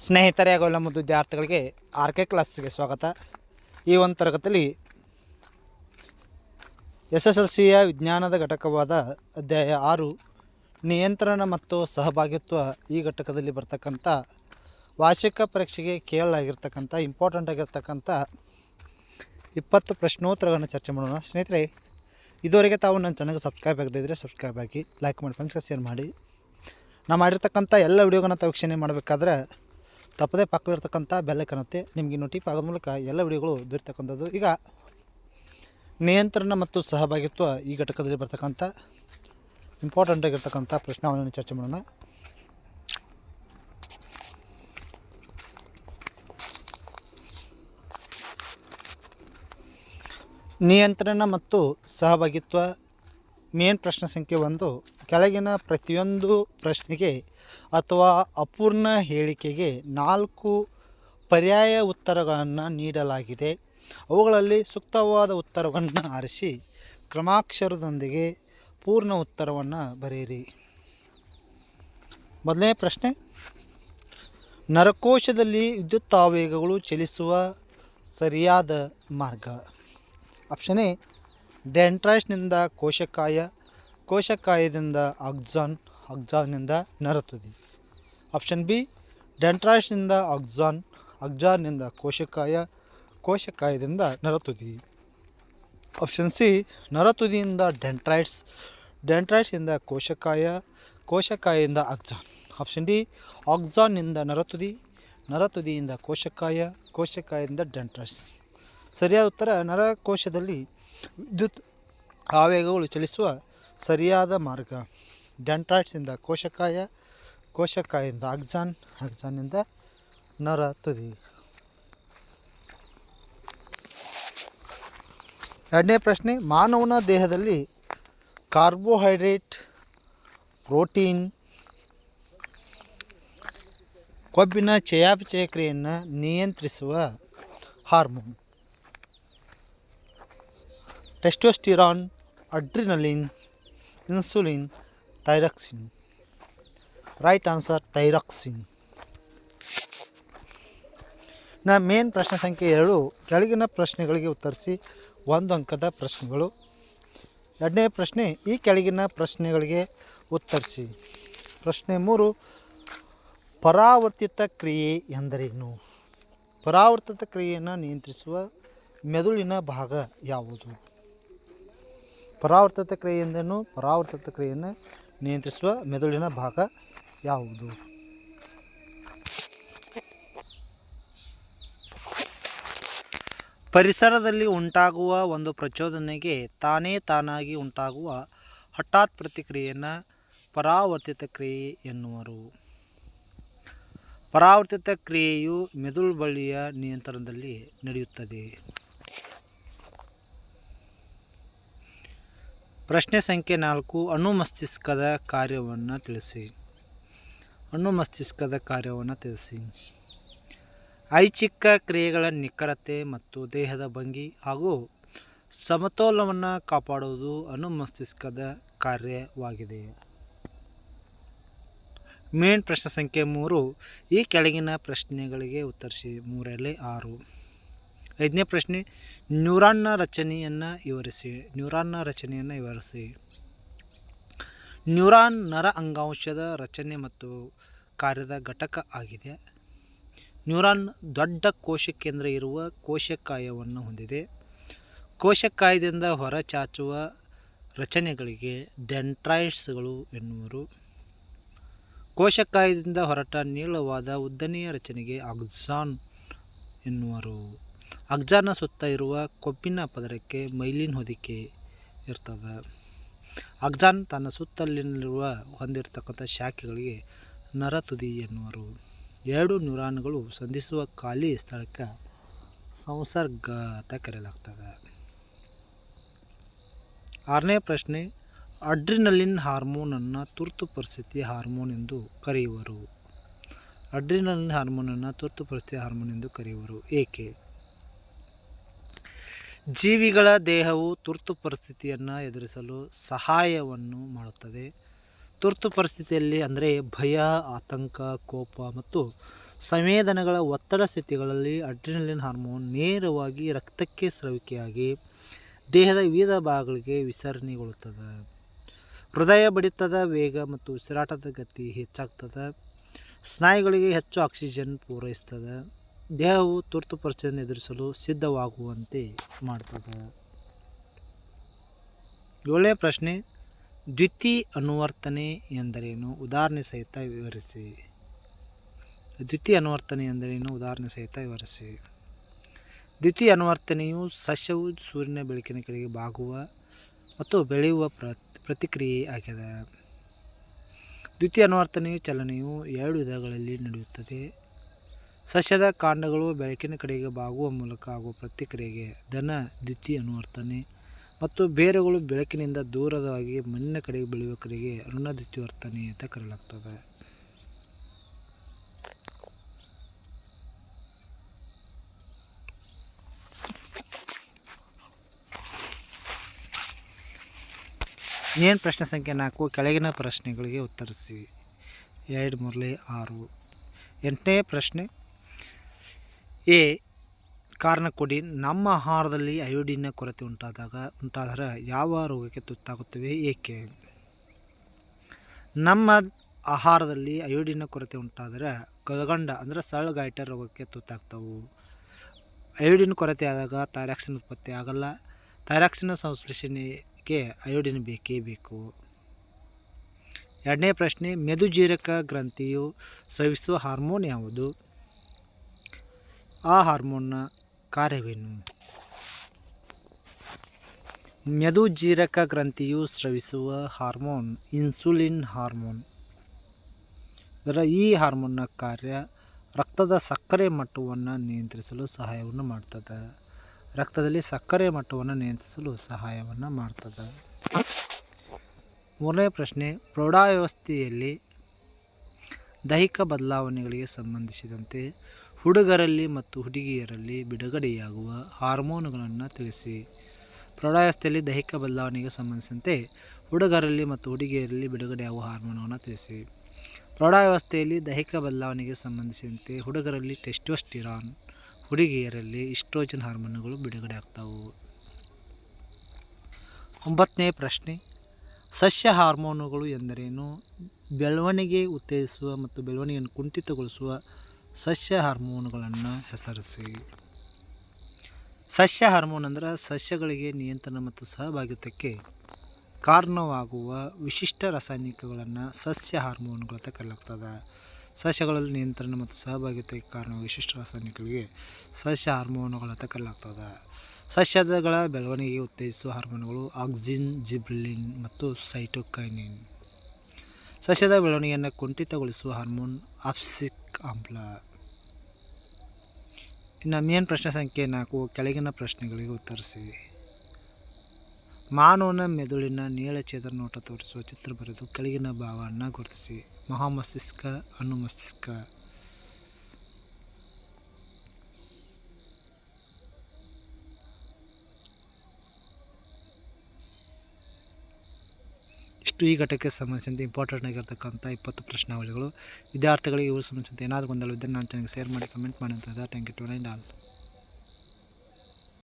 ಸ್ನೇಹಿತರೆ ಹಾಗೂ ಎಲ್ಲ ಮುದ್ದು ವಿದ್ಯಾರ್ಥಿಗಳಿಗೆ RK ಕ್ಲಾಸ್ಗೆ ಸ್ವಾಗತ. ಈ ಒಂದು ತರಗತಿಯಲ್ಲಿ SSLCಯ ವಿಜ್ಞಾನದ ಘಟಕವಾದ ಅಧ್ಯಾಯ 6 ನಿಯಂತ್ರಣ ಮತ್ತು ಸಹಭಾಗಿತ್ವ ಈ ಘಟಕದಲ್ಲಿ ಬರ್ತಕ್ಕಂಥ ವಾರ್ಷಿಕ ಪರೀಕ್ಷೆಗೆ ಕೇಳಲಾಗಿರ್ತಕ್ಕಂಥ ಇಂಪಾರ್ಟೆಂಟ್ ಆಗಿರ್ತಕ್ಕಂಥ 20 ಪ್ರಶ್ನೋತ್ತರಗಳನ್ನು ಚರ್ಚೆ ಮಾಡೋಣ. ಸ್ನೇಹಿತರೆ, ಇದುವರೆಗೆ ತಾವು ನನ್ನ ಚಾನಲ್ಗೆ ಸಬ್ಸ್ಕ್ರೈಬ್ ಆಗದಿದ್ದರೆ ಸಬ್ಸ್ಕ್ರೈಬ್ ಆಗಿ, ಲೈಕ್ ಮಾಡಿ, ಫ್ರೆಂಡ್ಸ್ಗೆ ಶೇರ್ ಮಾಡಿ. ನಾನು ಮಾಡಿರ್ತಕ್ಕಂಥ ಎಲ್ಲ ವಿಡಿಯೋಗಳನ್ನ ತಾವು ವೀಕ್ಷಣೆ ಮಾಡಬೇಕಾದ್ರೆ ತಪ್ಪದೇ ಪಕ್ಕವಿರ್ತಕ್ಕಂಥ ಬೆಲ್ಲೈಕನ್ ಒತ್ತಿ. ನಿಮಗೆ ನೋಟಿಫೈ ಆಗೋದ ಮೂಲಕ ಎಲ್ಲ ವಿಡಿಯೋಗಳು ದೊರೆತಕ್ಕಂಥದ್ದು. ಈಗ ನಿಯಂತ್ರಣ ಮತ್ತು ಸಹಭಾಗಿತ್ವ ಈ ಘಟಕದಲ್ಲಿ ಬರ್ತಕ್ಕಂಥ ಇಂಪಾರ್ಟೆಂಟ್ ಆಗಿರ್ತಕ್ಕಂಥ ಪ್ರಶ್ನಾವಳಿಯನ್ನು ಚರ್ಚೆ ಮಾಡೋಣ. ನಿಯಂತ್ರಣ ಮತ್ತು ಸಹಭಾಗಿತ್ವ ಮೇನ್ ಪ್ರಶ್ನೆ ಸಂಖ್ಯೆ 1. ಕೆಳಗಿನ ಪ್ರತಿಯೊಂದು ಪ್ರಶ್ನೆಗೆ ಅಥವಾ ಅಪೂರ್ಣ ಹೇಳಿಕೆಗೆ 4 ಪರ್ಯಾಯ ಉತ್ತರಗಳನ್ನು ನೀಡಲಾಗಿದೆ. ಅವುಗಳಲ್ಲಿ ಸೂಕ್ತವಾದ ಉತ್ತರವನ್ನು ಆರಿಸಿ ಕ್ರಮಾಕ್ಷರದೊಂದಿಗೆ ಪೂರ್ಣ ಉತ್ತರವನ್ನು ಬರೆಯಿರಿ. ಮೊದಲನೇ ಪ್ರಶ್ನೆ, ನರಕೋಶದಲ್ಲಿ ವಿದ್ಯುತ್ತಾವೇಗಗಳು ಚಲಿಸುವ ಸರಿಯಾದ ಮಾರ್ಗ. ಆಪ್ಷನ್ ಎ, ಡೆಂಡ್ರೈಟ್ನಿಂದ ಕೋಶಕಾಯ, ಕೋಶಕಾಯದಿಂದ ಆಕ್ಸಾನ್, ಆಕ್ಸಾನ್ನಿಂದ ನರತುದಿ. ಆಪ್ಷನ್ ಬಿ, ಡೆಂಡ್ರೈಟ್ನಿಂದ ಆಕ್ಸಾನ್, ಆಕ್ಸಾನ್ನಿಂದ ಕೋಶಕಾಯ, ಕೋಶಕಾಯದಿಂದ ನರತುದಿ. ಆಪ್ಷನ್ ಸಿ, ನರತುದಿಯಿಂದ ಡೆಂಡ್ರೈಟ್ಸ್, ಡೆಂಡ್ರೈಟ್ಸಿಂದ ಕೋಶಕಾಯ, ಕೋಶಕಾಯದಿಂದ ಆಕ್ಸಾನ್. ಆಪ್ಷನ್ ಡಿ, ಆಕ್ಸಾನ್ನಿಂದ ನರತುದಿ, ನರತುದಿಯಿಂದ ಕೋಶಕಾಯ, ಕೋಶಕಾಯದಿಂದ ಡೆಂಡ್ರೈಟ್ಸ್. ಸರಿಯಾದ ಉತ್ತರ ನರಕೋಶದಲ್ಲಿ ವಿದ್ಯುತ್ ಆವೇಗಗಳು ಚಲಿಸುವ ಸರಿಯಾದ ಮಾರ್ಗ ಡೆಂಡ್ರೈಟ್ಸಿಂದ ಕೋಶಕಾಯ, ಕೋಶಕಾಯದಿಂದ ಆಕ್ಸಾನ್, ಆಕ್ಸಾನ್ನಿಂದ ನರತುದಿ. ಎರಡನೇ ಪ್ರಶ್ನೆ, ಮಾನವನ ದೇಹದಲ್ಲಿ ಕಾರ್ಬೋಹೈಡ್ರೇಟ್, ಪ್ರೋಟೀನ್, ಕೊಬ್ಬಿನ ಚಯಾಪಚಯ ಕ್ರಿಯೆಯನ್ನು ನಿಯಂತ್ರಿಸುವ hormone. Testosterone, adrenaline, insulin, thyroxine. Right answer thyroxine. Main ಪ್ರಶ್ನೆ ಸಂಖ್ಯೆ 2. ಕೆಳಗಿನ ಪ್ರಶ್ನೆಗಳಿಗೆ ಉತ್ತರಿಸಿ 1 ಅಂಕದ ಪ್ರಶ್ನೆಗಳು. ಎರಡನೇ ಪ್ರಶ್ನೆ, ಈ ಕೆಳಗಿನ ಪ್ರಶ್ನೆಗಳಿಗೆ ಉತ್ತರಿಸಿ. ಪ್ರಶ್ನೆ 3, ಪರಾವರ್ತಿತ ಕ್ರಿಯೆ ಎಂದರೇನು? ಪರಾವರ್ತಿತ ಕ್ರಿಯೆಯನ್ನು ನಿಯಂತ್ರಿಸುವ ಮೆದುಳಿನ ಭಾಗ ಯಾವುದು? ಪರಾವರ್ತಿತ ಕ್ರಿಯೆ ಎಂದರೇನು? ಪರಾವರ್ತಿತ ಕ್ರಿಯೆಯನ್ನು ನಿಯಂತ್ರಿಸುವ ಮೆದುಳಿನ ಭಾಗ ಯಾವುದು? ಪರಿಸರದಲ್ಲಿ ಉಂಟಾಗುವ ಒಂದು ಪ್ರಚೋದನೆಗೆ ತಾನಾಗಿ ಉಂಟಾಗುವ ಹಠಾತ್ ಪ್ರತಿಕ್ರಿಯೆಯನ್ನು ಪರಾವರ್ತಿತ ಕ್ರಿಯೆ ಎನ್ನುವರು. ಪರಾವರ್ತಿತ ಕ್ರಿಯೆಯು ಮೆದುಳು ಬಳ್ಳಿಯ ನಿಯಂತ್ರಣದಲ್ಲಿ ನಡೆಯುತ್ತದೆ. ಪ್ರಶ್ನೆ ಸಂಖ್ಯೆ 4, ಅಣು ಮಸ್ತಿಷ್ಕದ ಕಾರ್ಯವನ್ನು ತಿಳಿಸಿ. ಅಣು ಮಸ್ತಿಷ್ಕದ ಕಾರ್ಯವನ್ನು ತಿಳಿಸಿ. ಐಚ್ಛಿಕ ಕ್ರಿಯೆಗಳ ನಿಖರತೆ ಮತ್ತು ದೇಹದ ಭಂಗಿ ಹಾಗೂ ಸಮತೋಲನವನ್ನು ಕಾಪಾಡುವುದು ಅಣು ಮಸ್ತಿಷ್ಕದ ಕಾರ್ಯವಾಗಿದೆ. ಮೇನ್ ಪ್ರಶ್ನೆ ಸಂಖ್ಯೆ 3, ಈ ಕೆಳಗಿನ ಪ್ರಶ್ನೆಗಳಿಗೆ ಉತ್ತರಿಸಿ. 3ರಲ್ಲಿ 6. 5ನೇ ಪ್ರಶ್ನೆ, ನ್ಯೂರಾನ್ನ ರಚನೆಯನ್ನು ವಿವರಿಸಿ. ನ್ಯೂರಾನ್ನ ರಚನೆಯನ್ನು ವಿವರಿಸಿ. ನ್ಯೂರಾನ್ ನರ ಅಂಗಾಂಶದ ರಚನೆ ಮತ್ತು ಕಾರ್ಯದ ಘಟಕ ಆಗಿದೆ. ನ್ಯೂರಾನ್ ದೊಡ್ಡ ಕೋಶಕೇಂದ್ರ ಇರುವ ಕೋಶಕಾಯವನ್ನು ಹೊಂದಿದೆ. ಕೋಶಕಾಯದಿಂದ ಹೊರಚಾಚುವ ರಚನೆಗಳಿಗೆ ಡೆಂಡ್ರೈಟ್ಸ್ಗಳು ಎನ್ನುವರು. ಕೋಶಕಾಯದಿಂದ ಹೊರಟ ನೀಳವಾದ ಉದ್ದನೆಯ ರಚನೆಗೆ ಆಕ್ಸಾನ್ ಎನ್ನುವರು. ಆಕ್ಸಾನ್ನ ಸುತ್ತ ಇರುವ ಕೊಬ್ಬಿನ ಪದರಕ್ಕೆ ಮೈಲಿನ್ ಹೊದಿಕೆ ಇರ್ತದೆ. ಆಕ್ಸಾನ್ ತನ್ನ ಸುತ್ತಲಿರುವ ಹೊಂದಿರತಕ್ಕಂಥ ಶಾಖೆಗಳಿಗೆ ನರತುದಿ ಎನ್ನುವರು. 2 ನ್ಯೂರಾನ್ಗಳು ಸಂಧಿಸುವ ಖಾಲಿ ಸ್ಥಳಕ್ಕೆ ಸಂಸರ್ಗ ಅಂತ ಕರೆಯಲಾಗ್ತದೆ. 6ನೇ ಪ್ರಶ್ನೆ, ಅಡ್ರಿನಲಿನ್ ಹಾರ್ಮೋನನ್ನು ತುರ್ತು ಪರಿಸ್ಥಿತಿ ಹಾರ್ಮೋನ್ ಎಂದು ಕರೆಯುವರು. ಅಡ್ರಿನಲಿನ್ ಹಾರ್ಮೋನನ್ನು ತುರ್ತು ಪರಿಸ್ಥಿತಿ ಹಾರ್ಮೋನ್ ಎಂದು ಕರೆಯುವರು. ಏಕೆ? ಜೀವಿಗಳ ದೇಹವು ತುರ್ತು ಪರಿಸ್ಥಿತಿಯನ್ನು ಎದುರಿಸಲು ಸಹಾಯವನ್ನು ಮಾಡುತ್ತದೆ. ತುರ್ತು ಪರಿಸ್ಥಿತಿಯಲ್ಲಿ ಅಂದರೆ ಭಯ, ಆತಂಕ, ಕೋಪ ಮತ್ತು ಸಂವೇದನೆಗಳ ಒತ್ತಡ ಸ್ಥಿತಿಗಳಲ್ಲಿ ಅಡ್ರಿನಲಿನ್ ಹಾರ್ಮೋನ್ ನೇರವಾಗಿ ರಕ್ತಕ್ಕೆ ಸ್ರವಿಕೆಯಾಗಿ ದೇಹದ ವಿವಿಧ ಭಾಗಗಳಿಗೆ ವಿಸರಣೆಗೊಳ್ಳುತ್ತದೆ. ಹೃದಯ ಬಡಿತದ ವೇಗ ಮತ್ತು ಉಸಿರಾಟದ ಗತಿ ಹೆಚ್ಚಾಗ್ತದೆ. ಸ್ನಾಯುಗಳಿಗೆ ಹೆಚ್ಚು ಆಕ್ಸಿಜನ್ ಪೂರೈಸ್ತದೆ. ದೇಹವು ತುರ್ತು ಪರಿಸ್ಥಿತಿಯನ್ನು ಎದುರಿಸಲು ಸಿದ್ಧವಾಗುವಂತೆ ಮಾಡ್ತದೆ. 7ನೇ ಪ್ರಶ್ನೆ, ದ್ವಿತೀಯ ಅನುವರ್ತನೆ ಎಂದರೇನು? ಉದಾಹರಣೆ ಸಹಿತ ವಿವರಿಸಿ. ದ್ವಿತೀಯ ಅನುವರ್ತನೆ ಎಂದರೇನು? ಉದಾಹರಣೆ ಸಹಿತ ವಿವರಿಸಿ. ದ್ವಿತೀಯ ಅನುವರ್ತನೆಯು ಸಸ್ಯವು ಸೂರ್ಯನ ಬೆಳಕಿನ ಕಡೆಗೆ ಬಾಗುವ ಮತ್ತು ಬೆಳೆಯುವ ಪ್ರತಿಕ್ರಿಯೆ ಆಗಿದೆ. ದ್ವಿತೀಯ ಅನುವರ್ತನೆಯು ಚಲನೆಯು 2 ವಿಧಗಳಲ್ಲಿ ನಡೆಯುತ್ತದೆ. ಸಸ್ಯದ ಕಾಂಡಗಳು ಬೆಳಕಿನ ಕಡೆಗೆ ಬಾಗುವ ಮೂಲಕ ಆಗುವ ಪ್ರತಿಕ್ರಿಯೆಗೆ ಧನ ದ್ವಿತೀಯ ಅನುವರ್ತನೆ ಮತ್ತು ಬೇರುಗಳು ಬೆಳಕಿನಿಂದ ದೂರವಾಗಿ ಮಣ್ಣಿನ ಕಡೆಗೆ ಬೆಳೆಯುವ ಕಡೆಗೆ ಋಣ ದ್ವಿತೀಯವರ್ತನೆ ಅಂತ ಕರೆಯಲಾಗ್ತದೆ. ಏನು ಪ್ರಶ್ನೆ ಸಂಖ್ಯೆ 4, ಕೆಳಗಿನ ಪ್ರಶ್ನೆಗಳಿಗೆ ಉತ್ತರಿಸಿ. 2, 3, 6. 8ನೇ ಪ್ರಶ್ನೆ, ಎ ಕಾರಣ ಕೊಡಿ. ನಮ್ಮ ಆಹಾರದಲ್ಲಿ ಅಯೋಡಿನ್ನ ಕೊರತೆ ಉಂಟಾದರೆ ಯಾವ ರೋಗಕ್ಕೆ ತುತ್ತಾಗುತ್ತೇವೆ, ಏಕೆ? ನಮ್ಮ ಆಹಾರದಲ್ಲಿ ಅಯೋಡಿನ್ನ ಕೊರತೆ ಉಂಟಾದರೆ ಕಲ್ಗಂಡ ಅಂದರೆ ಸಳ್ಗಾಯಿಟ ರೋಗಕ್ಕೆ ತುತ್ತಾಗ್ತವು. ಅಯೋಡಿನ್ ಕೊರತೆ ಆದಾಗ ಥೈರಾಕ್ಸಿನ್ ಉತ್ಪತ್ತಿ ಆಗಲ್ಲ. ಥೈರಾಕ್ಸಿನ್ ಸಂಶ್ಲೇಷಣೆಗೆ ಅಯೋಡಿನ್ ಬೇಕೇ ಬೇಕು. 2ನೇ ಪ್ರಶ್ನೆ, ಮೆದುಜೀರಕ ಗ್ರಂಥಿಯು ಸ್ರವಿಸುವ ಹಾರ್ಮೋನ್ ಯಾವುದು? ಆ ಹಾರ್ಮೋನ್ನ ಕಾರ್ಯವೇನು? ಮೆದುಜೀರಕ ಗ್ರಂಥಿಯು ಸ್ರವಿಸುವ ಹಾರ್ಮೋನ್ ಇನ್ಸುಲಿನ್ ಹಾರ್ಮೋನ್. ಈ ಹಾರ್ಮೋನ್ನ ಕಾರ್ಯ ರಕ್ತದ ಸಕ್ಕರೆ ಮಟ್ಟವನ್ನು ನಿಯಂತ್ರಿಸಲು ಸಹಾಯವನ್ನು ಮಾಡ್ತದೆ. ರಕ್ತದಲ್ಲಿ ಸಕ್ಕರೆ ಮಟ್ಟವನ್ನು ನಿಯಂತ್ರಿಸಲು ಸಹಾಯವನ್ನು ಮಾಡ್ತದೆ. 3ನೇ ಪ್ರಶ್ನೆ, ಪ್ರೌಢಾವಸ್ಥೆಯಲ್ಲಿ ದೈಹಿಕ ಬದಲಾವಣೆಗಳಿಗೆ ಸಂಬಂಧಿಸಿದಂತೆ ಹುಡುಗರಲ್ಲಿ ಮತ್ತು ಹುಡುಗಿಯರಲ್ಲಿ ಬಿಡುಗಡೆಯಾಗುವ ಹಾರ್ಮೋನುಗಳನ್ನು ತಿಳಿಸಿ. ಪ್ರೌಢಾವಸ್ಥೆಯಲ್ಲಿ ದೈಹಿಕ ಬದಲಾವಣೆಗೆ ಸಂಬಂಧಿಸಿದಂತೆ ಹುಡುಗರಲ್ಲಿ ಮತ್ತು ಹುಡುಗಿಯರಲ್ಲಿ ಬಿಡುಗಡೆಯಾಗುವ ಹಾರ್ಮೋನುಗಳನ್ನು ತಿಳಿಸಿ. ಪ್ರೌಢಾವಸ್ಥೆಯಲ್ಲಿ ದೈಹಿಕ ಬದಲಾವಣೆಗೆ ಸಂಬಂಧಿಸಿದಂತೆ ಹುಡುಗರಲ್ಲಿ ಟೆಸ್ಟೋಸ್ಟಿರಾನ್, ಹುಡುಗಿಯರಲ್ಲಿ ಈಸ್ಟ್ರೋಜನ್ ಹಾರ್ಮೋನುಗಳು ಬಿಡುಗಡೆ ಆಗ್ತವು. 9ನೇ ಪ್ರಶ್ನೆ, ಸಸ್ಯ ಹಾರ್ಮೋನುಗಳು ಎಂದರೇನು? ಬೆಳವಣಿಗೆ ಉತ್ತೇಜಿಸುವ ಮತ್ತು ಬೆಳವಣಿಗೆಯನ್ನು ಕುಂಠಿತಗೊಳಿಸುವ ಸಸ್ಯ ಹಾರ್ಮೋನುಗಳನ್ನು ಹೆಸರಿಸಿ. ಸಸ್ಯ ಹಾರ್ಮೋನ್ ಅಂದರೆ ಸಸ್ಯಗಳಿಗೆ ನಿಯಂತ್ರಣ ಮತ್ತು ಸಹಭಾಗಿತ್ವಕ್ಕೆ ಕಾರಣವಾಗುವ ವಿಶಿಷ್ಟ ರಾಸಾಯನಿಕಗಳನ್ನು ಸಸ್ಯ ಹಾರ್ಮೋನುಗಳು ಅಂತ ಕರೆಯಲಾಗ್ತದೆ. ಸಸ್ಯಗಳಲ್ಲಿ ನಿಯಂತ್ರಣ ಮತ್ತು ಸಹಭಾಗಿತ್ವಕ್ಕೆ ಕಾರಣವಾಗುವ ವಿಶಿಷ್ಟ ರಾಸಾಯನಿಕಗಳಿಗೆ ಸಸ್ಯ ಹಾರ್ಮೋನುಗಳು ಅಂತ ಕರೆಯಲಾಗ್ತದೆ. ಸಸ್ಯಗಳ ಬೆಳವಣಿಗೆಗೆ ಉತ್ತೇಜಿಸುವ ಹಾರ್ಮೋನುಗಳು ಆಕ್ಸಿನ್, ಜಿಬ್ರೆಲಿನ್ ಮತ್ತು ಸೈಟೋಕೈನಿನ್. ಸಸ್ಯದ ಬೆಳವಣಿಗೆಯನ್ನು ಕುಂಠಿತಗೊಳಿಸುವ ಹಾರ್ಮೋನ್ ಅಬ್ಸಿಕ್ ಆಮ್ಲ. ಇನ್ನು ಮೇನ್ ಪ್ರಶ್ನೆ ಸಂಖ್ಯೆ 4, ಕೆಳಗಿನ ಪ್ರಶ್ನೆಗಳಿಗೆ ಉತ್ತರಿಸಿ. ಮಾನವನ ಮೆದುಳಿನ ನೇರಛೇದ ನೋಟ ತೋರಿಸುವ ಚಿತ್ರ ಬರೆದು ಕೆಳಗಿನ ಭಾಗವನ್ನು ಗುರುತಿಸಿ. ಮಹಾಮಸ್ತಿಷ್ಕ, ಅನುಮಸ್ತಿಷ್ಕ. ಇಷ್ಟು ಈ ಘಟಕಕ್ಕೆ ಸಂಬಂಧಿಸಿದಂತೆ ಇಂಪಾರ್ಟೆಂಟ್ ಆಗಿರ್ತಕ್ಕಂಥ 20 ಪ್ರಶ್ನಾವಳಿಗಳು. ವಿದ್ಯಾರ್ಥಿಗಳಿಗೆ ಇವು ಸಂಬಂಧಿಸಿದಂತೆ ಏನಾದರೂ ಗೊಂದಲವಿದ್ದರೆ ನಾನು ಚಾನಲ್ಗೆ ಶೇರ್ ಮಾಡಿ, ಕಮೆಂಟ್ ಮಾಡಿ ಅಂತ. Thank you to all.